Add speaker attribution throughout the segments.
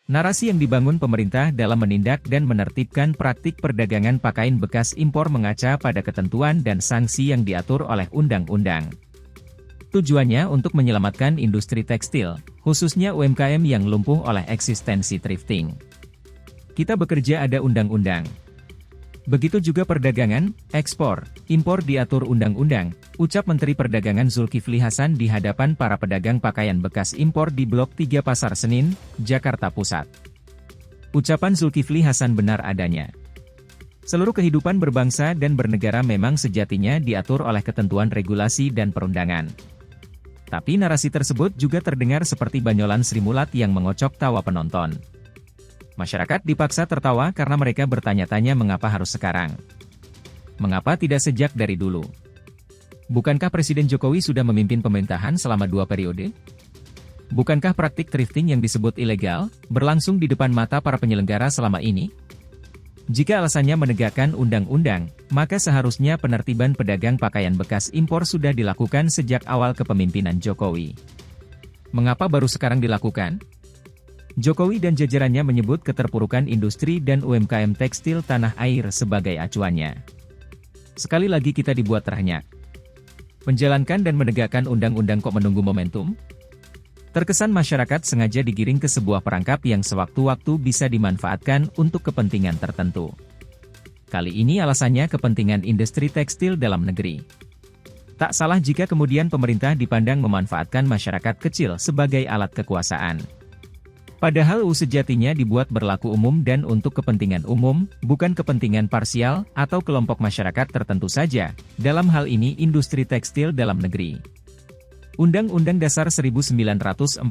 Speaker 1: Narasi yang dibangun pemerintah dalam menindak dan menertibkan praktik perdagangan pakaian bekas impor mengaca pada ketentuan dan sanksi yang diatur oleh undang-undang. Tujuannya untuk menyelamatkan industri tekstil, khususnya UMKM yang lumpuh oleh eksistensi thrifting. Kita bekerja ada undang-undang. Begitu juga perdagangan, ekspor, impor diatur undang-undang, ucap Menteri Perdagangan Zulkifli Hasan di hadapan para pedagang pakaian bekas impor di Blok 3 Pasar Senin, Jakarta Pusat. Ucapan Zulkifli Hasan benar adanya. Seluruh kehidupan berbangsa dan bernegara memang sejatinya diatur oleh ketentuan regulasi dan perundangan. Tapi narasi tersebut juga terdengar seperti banyolan Sri Mulat yang mengocok tawa penonton. Masyarakat dipaksa tertawa karena mereka bertanya-tanya mengapa harus sekarang. Mengapa tidak sejak dari dulu? Bukankah Presiden Jokowi sudah memimpin pemerintahan selama 2 periode? Bukankah praktik thrifting yang disebut ilegal, berlangsung di depan mata para penyelenggara selama ini? Jika alasannya menegakkan undang-undang, maka seharusnya penertiban pedagang pakaian bekas impor sudah dilakukan sejak awal kepemimpinan Jokowi. Mengapa baru sekarang dilakukan? Jokowi dan jajarannya menyebut keterpurukan industri dan UMKM tekstil tanah air sebagai acuannya. Sekali lagi kita dibuat terhenyak. Menjalankan dan menegakkan undang-undang kok menunggu momentum? Terkesan masyarakat sengaja digiring ke sebuah perangkap yang sewaktu-waktu bisa dimanfaatkan untuk kepentingan tertentu. Kali ini alasannya kepentingan industri tekstil dalam negeri. Tak salah jika kemudian pemerintah dipandang memanfaatkan masyarakat kecil sebagai alat kekuasaan. Padahal UU sejatinya dibuat berlaku umum dan untuk kepentingan umum, bukan kepentingan parsial atau kelompok masyarakat tertentu saja, dalam hal ini industri tekstil dalam negeri. Undang-Undang Dasar 1945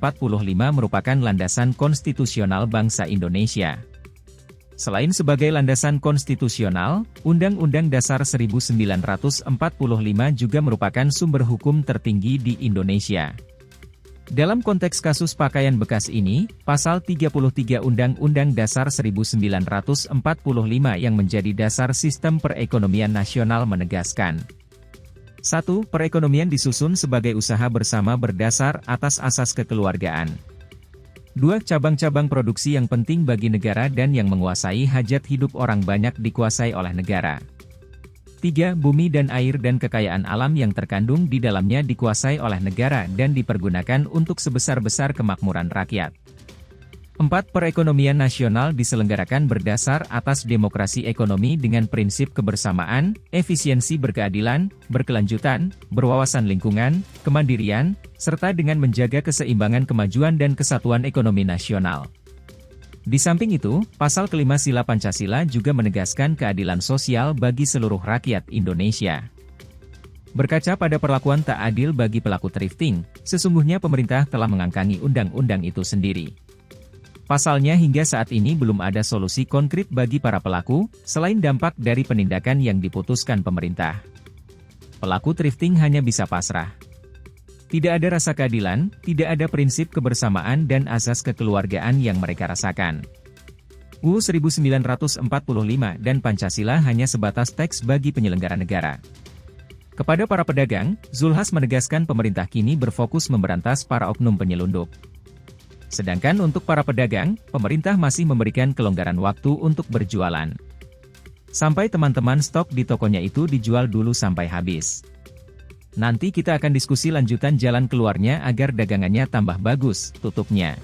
Speaker 1: merupakan landasan konstitusional bangsa Indonesia. Selain sebagai landasan konstitusional, Undang-Undang Dasar 1945 juga merupakan sumber hukum tertinggi di Indonesia. Dalam konteks kasus pakaian bekas ini, Pasal 33 Undang-Undang Dasar 1945 yang menjadi dasar sistem perekonomian nasional menegaskan. 1. Perekonomian disusun sebagai usaha bersama berdasar atas asas kekeluargaan. 2. Cabang-cabang produksi yang penting bagi negara dan yang menguasai hajat hidup orang banyak dikuasai oleh negara. 3. Bumi dan air dan kekayaan alam yang terkandung di dalamnya dikuasai oleh negara dan dipergunakan untuk sebesar-besar kemakmuran rakyat. 4. Perekonomian nasional diselenggarakan berdasar atas demokrasi ekonomi dengan prinsip kebersamaan, efisiensi berkeadilan, berkelanjutan, berwawasan lingkungan, kemandirian, serta dengan menjaga keseimbangan kemajuan dan kesatuan ekonomi nasional. Di samping itu, pasal kelima Sila Pancasila juga menegaskan keadilan sosial bagi seluruh rakyat Indonesia. Berkaca pada perlakuan tak adil bagi pelaku thrifting, sesungguhnya pemerintah telah mengangkangi undang-undang itu sendiri. Pasalnya hingga saat ini belum ada solusi konkret bagi para pelaku, selain dampak dari penindakan yang diputuskan pemerintah. Pelaku thrifting hanya bisa pasrah. Tidak ada rasa keadilan, tidak ada prinsip kebersamaan dan asas kekeluargaan yang mereka rasakan. UU 1945 dan Pancasila hanya sebatas teks bagi penyelenggara negara. Kepada para pedagang, Zulhas menegaskan pemerintah kini berfokus memberantas para oknum penyelundup. Sedangkan untuk para pedagang, pemerintah masih memberikan kelonggaran waktu untuk berjualan. Sampai teman-teman stok di tokonya itu dijual dulu sampai habis. Nanti kita akan diskusi lanjutan jalan keluarnya agar dagangannya tambah bagus, tutupnya.